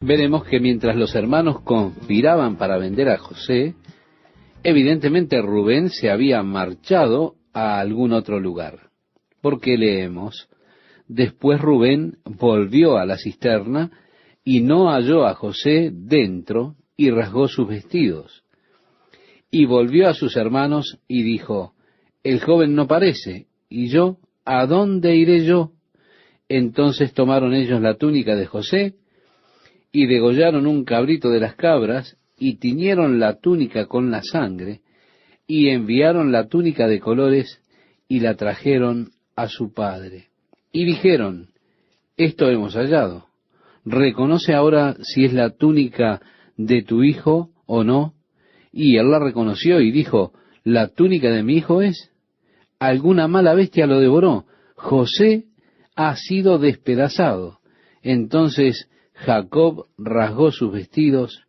veremos que mientras los hermanos conspiraban para vender a José, evidentemente Rubén se había marchado a algún otro lugar. Porque leemos, después Rubén volvió a la cisterna y no halló a José dentro y rasgó sus vestidos. Y volvió a sus hermanos y dijo, el joven no parece, y yo, ¿a dónde iré yo? Entonces tomaron ellos la túnica de José y degollaron un cabrito de las cabras y tiñeron la túnica con la sangre y enviaron la túnica de colores y la trajeron a su padre. Y dijeron, esto hemos hallado. Reconoce ahora si es la túnica de tu hijo o no. Y él la reconoció y dijo, ¿la túnica de mi hijo es? Alguna mala bestia lo devoró. José ha sido despedazado. Entonces Jacob rasgó sus vestidos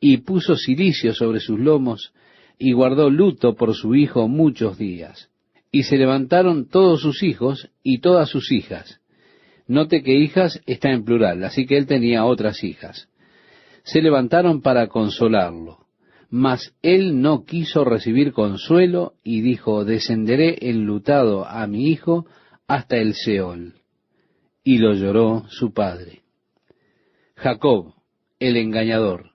y puso cilicio sobre sus lomos y guardó luto por su hijo muchos días. Y se levantaron todos sus hijos y todas sus hijas. Note que hijas está en plural, así que él tenía otras hijas. Se levantaron para consolarlo, mas él no quiso recibir consuelo y dijo, descenderé enlutado a mi hijo hasta el Seol. Y lo lloró su padre. Jacob, el engañador,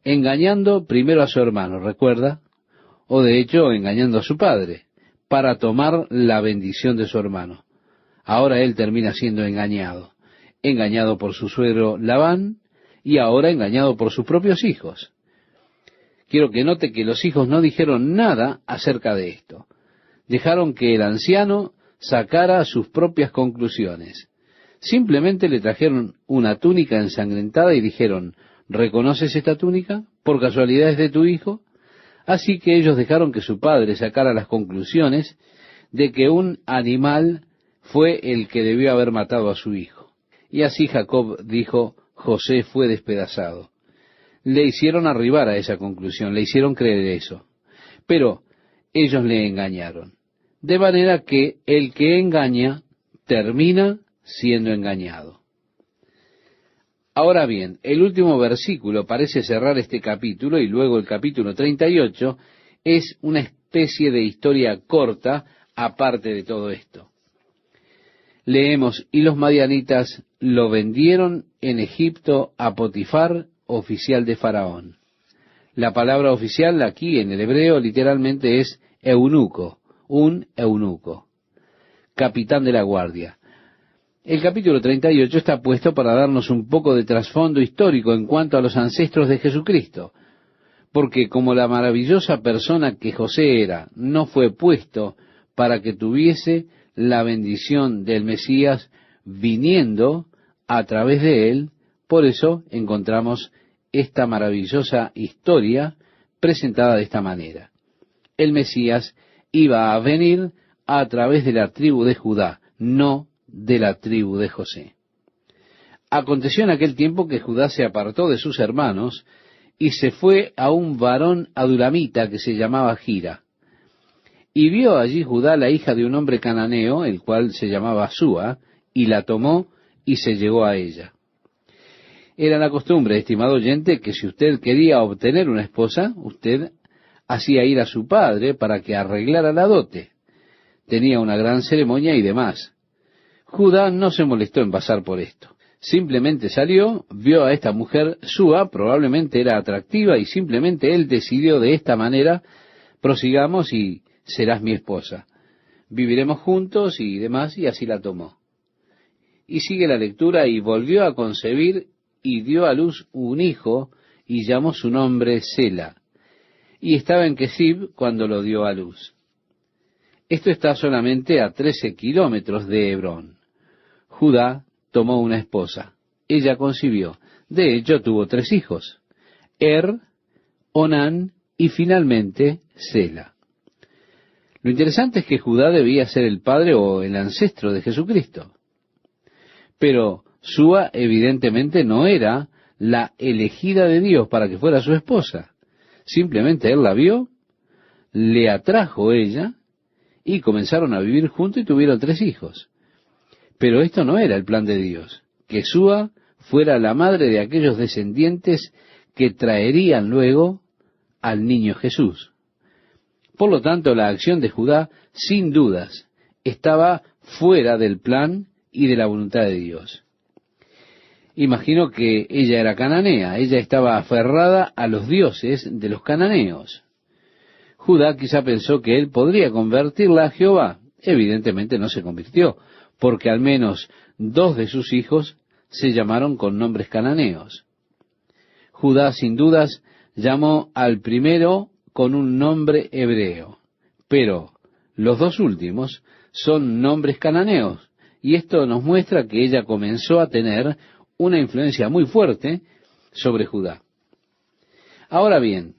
engañando primero a su hermano, ¿recuerda? O de hecho engañando a su padre, para tomar la bendición de su hermano. Ahora él termina siendo engañado por su suegro Labán y ahora engañado por sus propios hijos. Quiero que note que los hijos no dijeron nada acerca de esto. Dejaron que el anciano sacara sus propias conclusiones. Simplemente le trajeron una túnica ensangrentada y dijeron, ¿reconoces esta túnica? ¿Por casualidad es de tu hijo? Así que ellos dejaron que su padre sacara las conclusiones de que un animal fue el que debió haber matado a su hijo. Y así Jacob dijo, José fue despedazado. Le hicieron arribar a esa conclusión, le hicieron creer eso. Pero ellos le engañaron. De manera que el que engaña termina siendo engañado. Ahora bien, el último versículo parece cerrar este capítulo y luego el capítulo 38 es una especie de historia corta aparte de todo esto. Leemos, y los madianitas lo vendieron en Egipto a Potifar, oficial de Faraón. La palabra oficial aquí en el hebreo literalmente es eunuco, un eunuco, capitán de la guardia. El capítulo 38 está puesto para darnos un poco de trasfondo histórico en cuanto a los ancestros de Jesucristo, porque como la maravillosa persona que José era, no fue puesto para que tuviese la bendición del Mesías viniendo a través de él, por eso encontramos esta maravillosa historia presentada de esta manera. El Mesías iba a venir a través de la tribu de Judá, no de la tribu de José. Aconteció en aquel tiempo que Judá se apartó de sus hermanos y se fue a un varón adulamita que se llamaba Gira. Y vio allí Judá la hija de un hombre cananeo, el cual se llamaba Súa, y la tomó y se llegó a ella. Era la costumbre, estimado oyente, que si usted quería obtener una esposa, usted hacía ir a su padre para que arreglara la dote. Tenía una gran ceremonia y demás. Judá no se molestó en pasar por esto. Simplemente salió, vio a esta mujer Súa, probablemente era atractiva, y simplemente él decidió de esta manera, prosigamos y serás mi esposa. Viviremos juntos y demás, y así la tomó. Y sigue la lectura, y volvió a concebir, y dio a luz un hijo, y llamó su nombre Sela. Y estaba en Kesib cuando lo dio a luz. Esto está solamente a 13 kilómetros de Hebrón. Judá tomó una esposa. Ella concibió. De hecho, tuvo 3 hijos. Onán y finalmente Sela. Lo interesante es que Judá debía ser el padre o el ancestro de Jesucristo. Pero Súa evidentemente no era la elegida de Dios para que fuera su esposa. Simplemente él la vio, le atrajo ella y comenzaron a vivir juntos y tuvieron 3 hijos. Pero esto no era el plan de Dios, que Súa fuera la madre de aquellos descendientes que traerían luego al niño Jesús. Por lo tanto, la acción de Judá, sin dudas, estaba fuera del plan y de la voluntad de Dios. Imagino que ella era cananea, ella estaba aferrada a los dioses de los cananeos. Judá quizá pensó que él podría convertirla a Jehová. Evidentemente no se convirtió, porque al menos 2 de sus hijos se llamaron con nombres cananeos. Judá, sin dudas, llamó al primero con un nombre hebreo, pero los 2 últimos son nombres cananeos, y esto nos muestra que ella comenzó a tener una influencia muy fuerte sobre Judá. Ahora bien,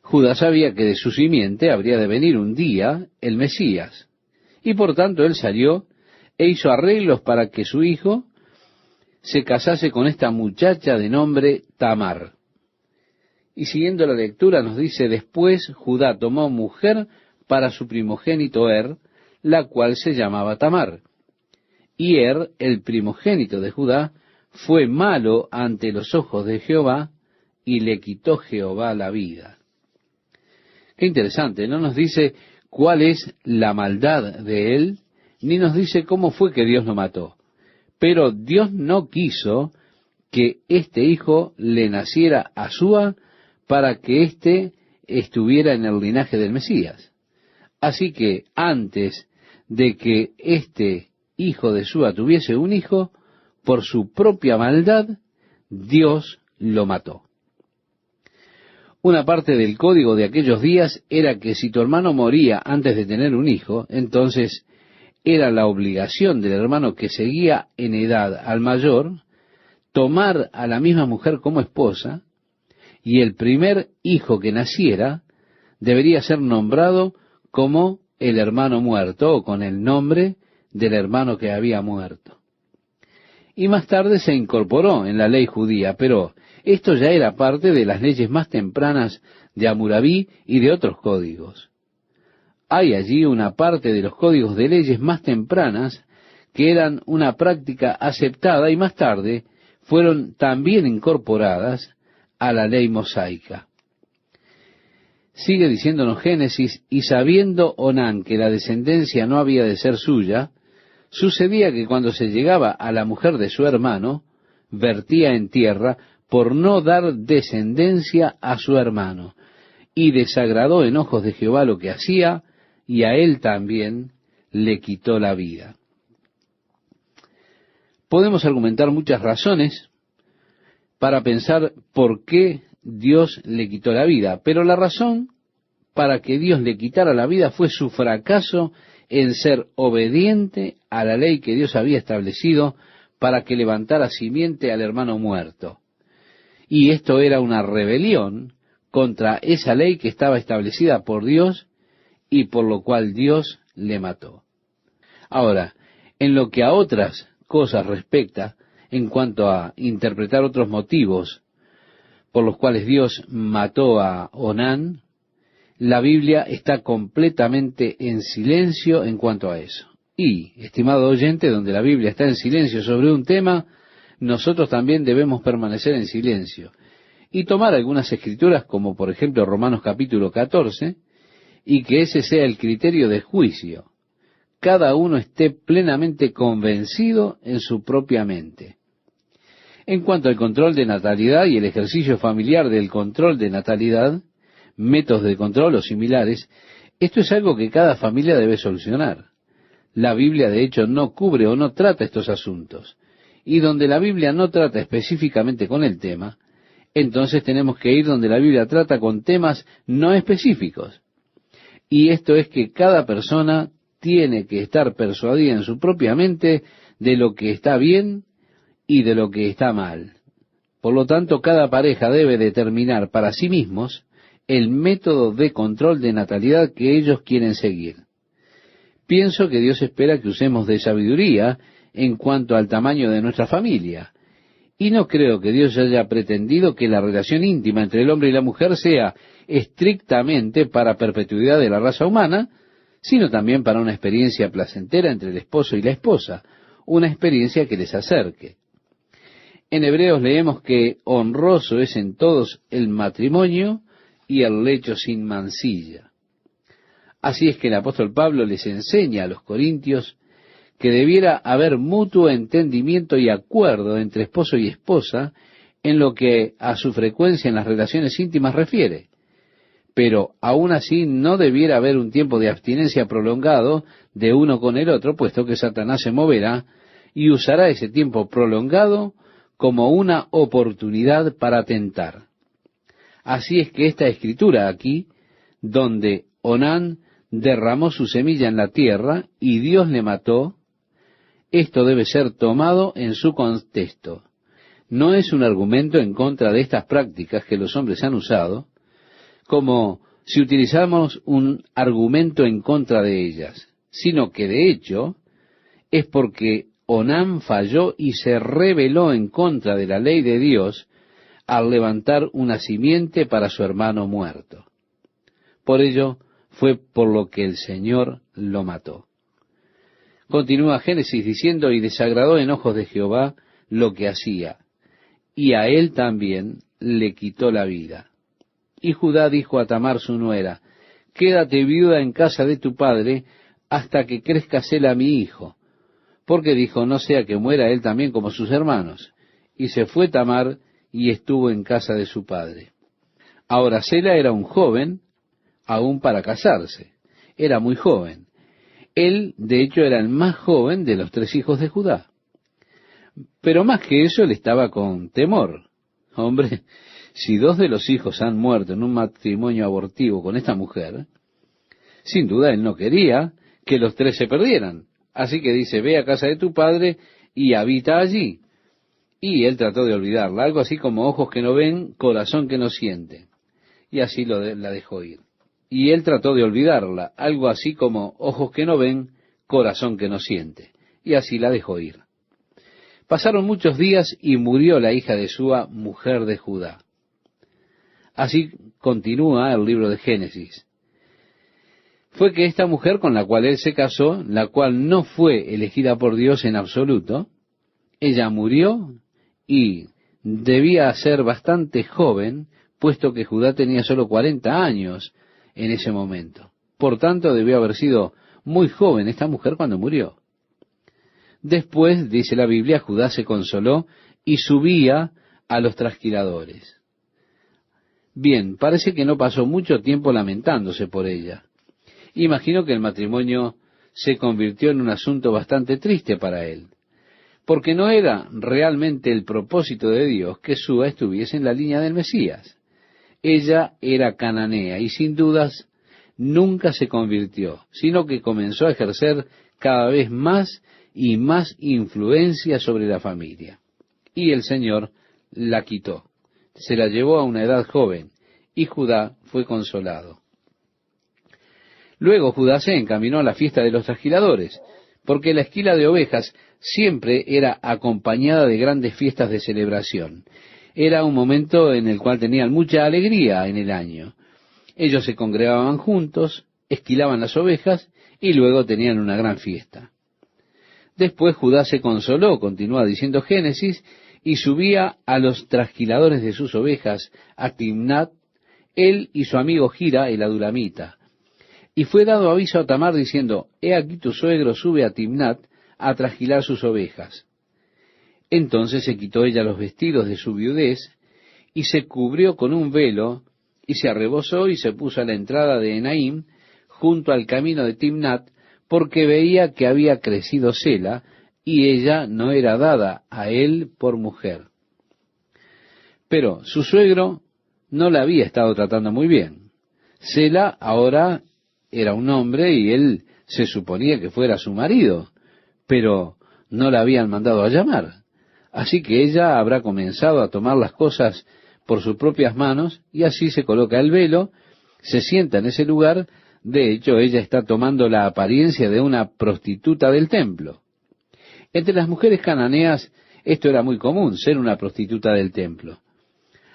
Judá sabía que de su simiente habría de venir un día el Mesías, y por tanto él salió e hizo arreglos para que su hijo se casase con esta muchacha de nombre Tamar. Y siguiendo la lectura nos dice, después Judá tomó mujer para su primogénito la cual se llamaba Tamar. Y el primogénito de Judá, fue malo ante los ojos de Jehová, y le quitó Jehová la vida. Qué interesante, no nos dice cuál es la maldad de él, ni nos dice cómo fue que Dios lo mató. Pero Dios no quiso que este hijo le naciera a Súa para que éste estuviera en el linaje del Mesías. Así que antes de que este hijo de Súa tuviese un hijo, por su propia maldad, Dios lo mató. Una parte del código de aquellos días era que si tu hermano moría antes de tener un hijo, entonces era la obligación del hermano que seguía en edad al mayor tomar a la misma mujer como esposa, y el primer hijo que naciera debería ser nombrado como el hermano muerto, o con el nombre del hermano que había muerto. Y más tarde se incorporó en la ley judía, pero esto ya era parte de las leyes más tempranas de Hammurabi y de otros códigos. Hay allí una parte de los códigos de leyes más tempranas que eran una práctica aceptada y más tarde fueron también incorporadas a la ley mosaica. Sigue diciéndonos Génesis, y sabiendo Onán que la descendencia no había de ser suya, sucedía que cuando se llegaba a la mujer de su hermano, vertía en tierra por no dar descendencia a su hermano, y desagradó en ojos de Jehová lo que hacía, y a él también le quitó la vida. Podemos argumentar muchas razones para pensar por qué Dios le quitó la vida, pero la razón para que Dios le quitara la vida fue su fracaso en ser obediente a la ley que Dios había establecido para que levantara simiente al hermano muerto. Y esto era una rebelión contra esa ley que estaba establecida por Dios y por lo cual Dios le mató. Ahora, en lo que a otras cosas respecta, en cuanto a interpretar otros motivos por los cuales Dios mató a Onán, la Biblia está completamente en silencio en cuanto a eso. Y, estimado oyente, donde la Biblia está en silencio sobre un tema, nosotros también debemos permanecer en silencio y tomar algunas escrituras, como por ejemplo Romanos capítulo 14, y que ese sea el criterio de juicio. Cada uno esté plenamente convencido en su propia mente. En cuanto al control de natalidad y el ejercicio familiar del control de natalidad, métodos de control o similares, esto es algo que cada familia debe solucionar. La Biblia, de hecho, no cubre o no trata estos asuntos. Y donde la Biblia no trata específicamente con el tema, entonces tenemos que ir donde la Biblia trata con temas no específicos. Y esto es que cada persona tiene que estar persuadida en su propia mente de lo que está bien y de lo que está mal. Por lo tanto, cada pareja debe determinar para sí mismos el método de control de natalidad que ellos quieren seguir. Pienso que Dios espera que usemos de sabiduría en cuanto al tamaño de nuestra familia. Y no creo que Dios haya pretendido que la relación íntima entre el hombre y la mujer sea estrictamente para perpetuidad de la raza humana, sino también para una experiencia placentera entre el esposo y la esposa, una experiencia que les acerque. En Hebreos leemos que honroso es en todos el matrimonio y el lecho sin mancilla. Así es que el apóstol Pablo les enseña a los corintios que debiera haber mutuo entendimiento y acuerdo entre esposo y esposa en lo que a su frecuencia en las relaciones íntimas refiere. Pero aún así no debiera haber un tiempo de abstinencia prolongado de uno con el otro, puesto que Satanás se moverá y usará ese tiempo prolongado como una oportunidad para tentar. Así es que esta escritura aquí, donde Onán derramó su semilla en la tierra y Dios le mató, esto debe ser tomado en su contexto. No es un argumento en contra de estas prácticas que los hombres han usado, como si utilizáramos un argumento en contra de ellas, sino que de hecho es porque Onán falló y se rebeló en contra de la ley de Dios al levantar una simiente para su hermano muerto. Por ello fue por lo que el Señor lo mató. Continúa Génesis diciendo, y desagradó en ojos de Jehová lo que hacía, y a él también le quitó la vida. Y Judá dijo a Tamar su nuera, quédate viuda en casa de tu padre hasta que crezca Sela mi hijo, porque dijo, no sea que muera él también como sus hermanos. Y se fue Tamar y estuvo en casa de su padre. Ahora Sela era un joven, aún para casarse, era muy joven. Él, de hecho, era el más joven de los 3 hijos de Judá. Pero más que eso, él estaba con temor. Hombre, si 2 de los hijos han muerto en un matrimonio abortivo con esta mujer, sin duda él no quería que los 3 se perdieran. Así que dice, ve a casa de tu padre y habita allí. Y él trató de olvidarla, algo así como ojos que no ven, corazón que no siente. Y así la dejó ir. Y él trató de olvidarla, algo así como ojos que no ven, corazón que no siente. Y así la dejó ir. Pasaron muchos días y murió la hija de Súa, mujer de Judá. Así continúa el libro de Génesis. Fue que esta mujer con la cual él se casó, la cual no fue elegida por Dios en absoluto, ella murió y debía ser bastante joven, puesto que Judá tenía solo 40 años en ese momento. Por tanto, debió haber sido muy joven esta mujer cuando murió. Después, dice la Biblia, Judá se consoló y subía a los trasquiladores. Bien, parece que no pasó mucho tiempo lamentándose por ella. Imagino que el matrimonio se convirtió en un asunto bastante triste para él, porque no era realmente el propósito de Dios que Súa estuviese en la línea del Mesías. Ella era cananea y sin dudas nunca se convirtió, sino que comenzó a ejercer cada vez más y más influencia sobre la familia. Y el Señor la quitó. Se la llevó a una edad joven y Judá fue consolado. Luego Judá se encaminó a la fiesta de los trasquiladores, porque la esquila de ovejas siempre era acompañada de grandes fiestas de celebración. Era un momento en el cual tenían mucha alegría en el año. Ellos se congregaban juntos, esquilaban las ovejas y luego tenían una gran fiesta. Después Judá se consoló, continúa diciendo Génesis, y subía a los trasquiladores de sus ovejas a Timnat, él y su amigo Gira, el adulamita. Y fue dado aviso a Tamar diciendo, he aquí tu suegro sube a Timnat a trasquilar sus ovejas. Entonces se quitó ella los vestidos de su viudez, y se cubrió con un velo, y se arrebozó y se puso a la entrada de Enaim, junto al camino de Timnat, porque veía que había crecido Sela, y ella no era dada a él por mujer. Pero su suegro no la había estado tratando muy bien. Sela ahora era un hombre y él se suponía que fuera su marido, pero no la habían mandado a llamar. Así que ella habrá comenzado a tomar las cosas por sus propias manos, y así se coloca el velo, se sienta en ese lugar. De hecho, ella está tomando la apariencia de una prostituta del templo. Entre las mujeres cananeas esto era muy común, ser una prostituta del templo.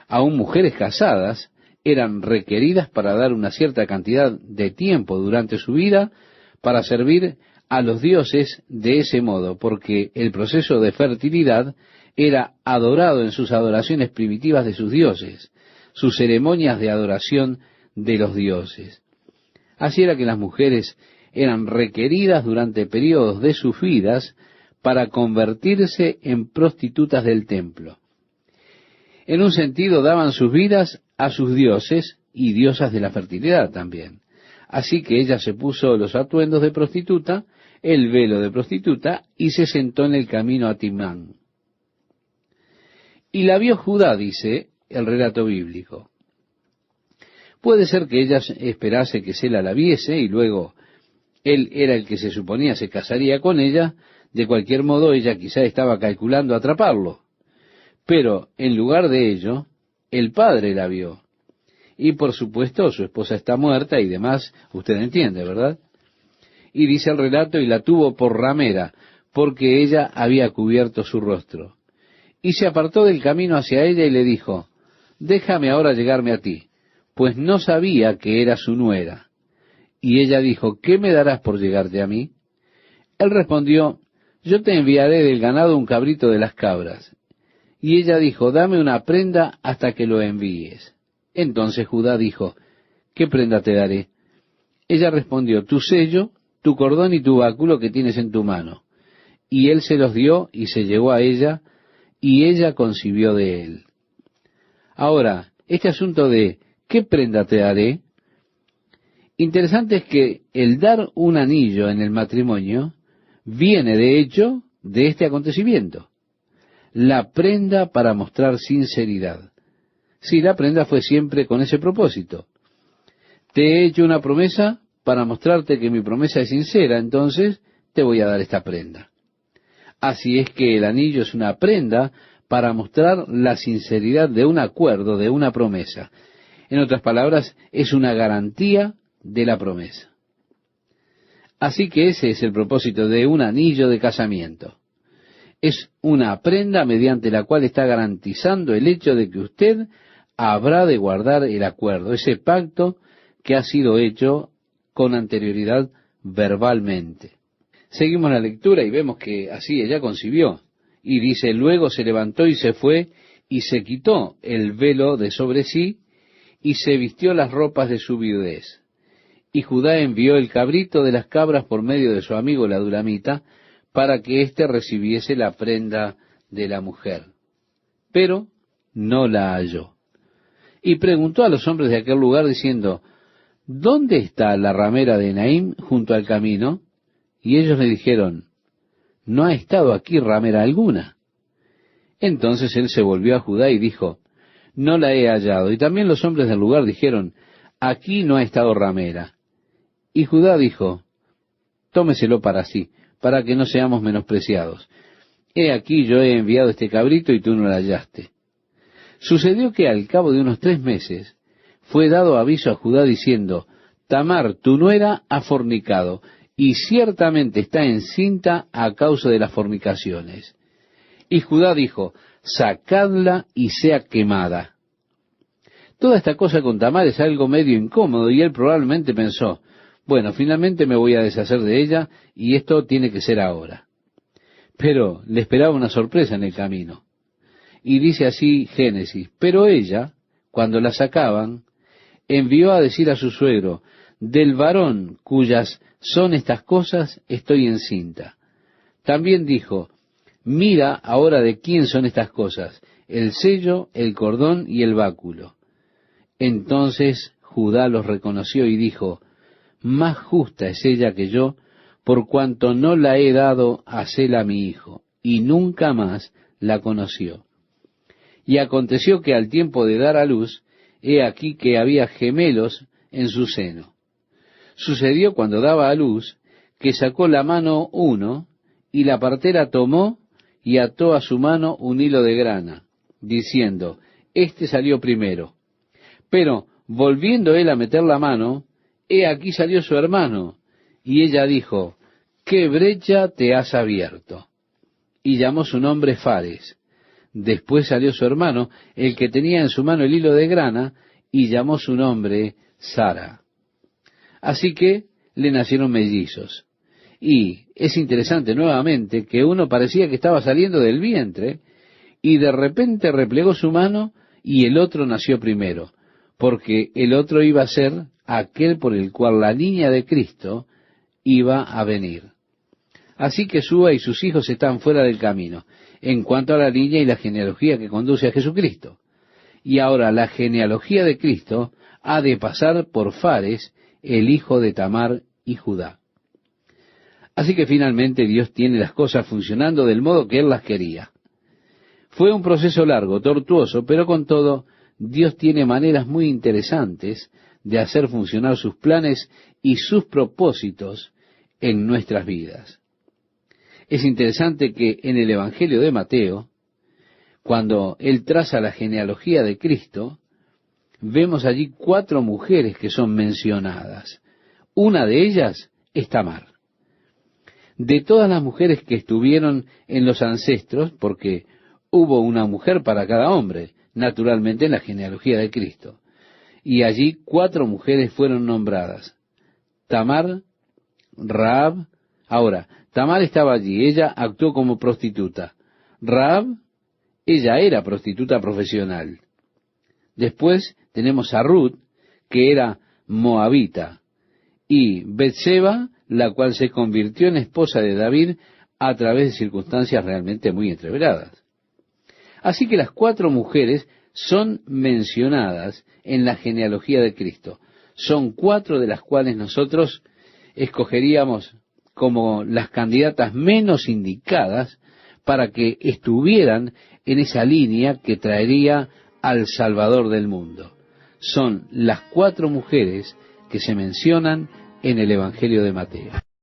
Aún mujeres casadas eran requeridas para dar una cierta cantidad de tiempo durante su vida para servir a los dioses de ese modo, porque el proceso de fertilidad era adorado en sus adoraciones primitivas de sus dioses, sus ceremonias de adoración de los dioses. Así era que las mujeres eran requeridas durante periodos de sus vidas para convertirse en prostitutas del templo. En un sentido, daban sus vidas a sus dioses y diosas de la fertilidad también. Así que ella se puso los atuendos de prostituta, el velo de prostituta, y se sentó en el camino a Timnán. Y la vio Judá, dice el relato bíblico. Puede ser que ella esperase que Sela la viese y luego él era el que se suponía se casaría con ella. De cualquier modo, ella quizá estaba calculando atraparlo. Pero en lugar de ello, el padre la vio. Y por supuesto, su esposa está muerta y demás, usted entiende, ¿verdad? Y dice el relato, y la tuvo por ramera, porque ella había cubierto su rostro. Y se apartó del camino hacia ella y le dijo, déjame ahora llegarme a ti, pues no sabía que era su nuera. Y ella dijo, ¿qué me darás por llegarte a mí? Él respondió, yo te enviaré del ganado un cabrito de las cabras. Y ella dijo, dame una prenda hasta que lo envíes. Entonces Judá dijo, ¿qué prenda te daré? Ella respondió, tu sello, tu cordón y tu báculo que tienes en tu mano. Y él se los dio y se llevó a ella, y ella concibió de él. Ahora, este asunto de ¿qué prenda te daré? Interesante es que el dar un anillo en el matrimonio viene de hecho de este acontecimiento. La prenda para mostrar sinceridad. Sí, la prenda fue siempre con ese propósito. Te he hecho una promesa para mostrarte que mi promesa es sincera, entonces te voy a dar esta prenda. Así es que el anillo es una prenda para mostrar la sinceridad de un acuerdo, de una promesa. En otras palabras, es una garantía de la promesa. Así que ese es el propósito de un anillo de casamiento. Es una prenda mediante la cual está garantizando el hecho de que usted habrá de guardar el acuerdo, ese pacto que ha sido hecho con anterioridad verbalmente. Seguimos la lectura y vemos que así ella concibió. Y dice, luego se levantó y se fue y se quitó el velo de sobre sí y se vistió las ropas de su viudez. Y Judá envió el cabrito de las cabras por medio de su amigo la Dulamita para que éste recibiese la prenda de la mujer. Pero no la halló. Y preguntó a los hombres de aquel lugar diciendo, ¿dónde está la ramera de Naim junto al camino? Y ellos le dijeron, no ha estado aquí ramera alguna. Entonces él se volvió a Judá y dijo, no la he hallado. Y también los hombres del lugar dijeron, aquí no ha estado ramera. Y Judá dijo, tómeselo para sí, para que no seamos menospreciados. He aquí yo he enviado este cabrito y tú no lo hallaste. Sucedió que al cabo de unos 3 meses fue dado aviso a Judá diciendo, Tamar, tu nuera, ha fornicado, y ciertamente está encinta a causa de las fornicaciones. Y Judá dijo, sacadla y sea quemada. Toda esta cosa con Tamar es algo medio incómodo, y él probablemente pensó, bueno, finalmente me voy a deshacer de ella, y esto tiene que ser ahora. Pero le esperaba una sorpresa en el camino. Y dice así Génesis, pero ella, cuando la sacaban, envió a decir a su suegro, del varón cuyas son estas cosas, estoy encinta. También dijo, mira ahora de quién son estas cosas, el sello, el cordón y el báculo. Entonces Judá los reconoció y dijo, más justa es ella que yo, por cuanto no la he dado a Sela mi hijo, y nunca más la conoció. Y aconteció que al tiempo de dar a luz, he aquí que había gemelos en su seno. Sucedió cuando daba a luz, que sacó la mano uno, y la partera tomó y ató a su mano un hilo de grana, diciendo, este salió primero. Pero, volviendo él a meter la mano, he aquí salió su hermano, y ella dijo, ¿qué brecha te has abierto? Y llamó su nombre Fares. Después salió su hermano, el que tenía en su mano el hilo de grana, y llamó su nombre Sara. Así que le nacieron mellizos. Y es interesante nuevamente que uno parecía que estaba saliendo del vientre, y de repente replegó su mano y el otro nació primero, porque el otro iba a ser aquel por el cual la línea de Cristo iba a venir. Así que Súa y sus hijos están fuera del camino, en cuanto a la línea y la genealogía que conduce a Jesucristo. Y ahora la genealogía de Cristo ha de pasar por Fares, el hijo de Tamar y Judá. Así que finalmente Dios tiene las cosas funcionando del modo que Él las quería. Fue un proceso largo, tortuoso, pero con todo, Dios tiene maneras muy interesantes de hacer funcionar sus planes y sus propósitos en nuestras vidas. Es interesante que en el Evangelio de Mateo, cuando él traza la genealogía de Cristo, vemos allí 4 mujeres que son mencionadas. Una de ellas es Tamar. De todas las mujeres que estuvieron en los ancestros, porque hubo una mujer para cada hombre, naturalmente en la genealogía de Cristo, y allí 4 mujeres fueron nombradas. Tamar, Rahab. Ahora, Tamar estaba allí, ella actuó como prostituta. Rahab, ella era prostituta profesional. Después tenemos a Ruth, que era moabita, y Betseba, la cual se convirtió en esposa de David a través de circunstancias realmente muy entreveradas. Así que las 4 mujeres son mencionadas en la genealogía de Cristo. Son 4 de las cuales nosotros escogeríamos como las candidatas menos indicadas para que estuvieran en esa línea que traería al Salvador del mundo. Son las 4 mujeres que se mencionan en el Evangelio de Mateo.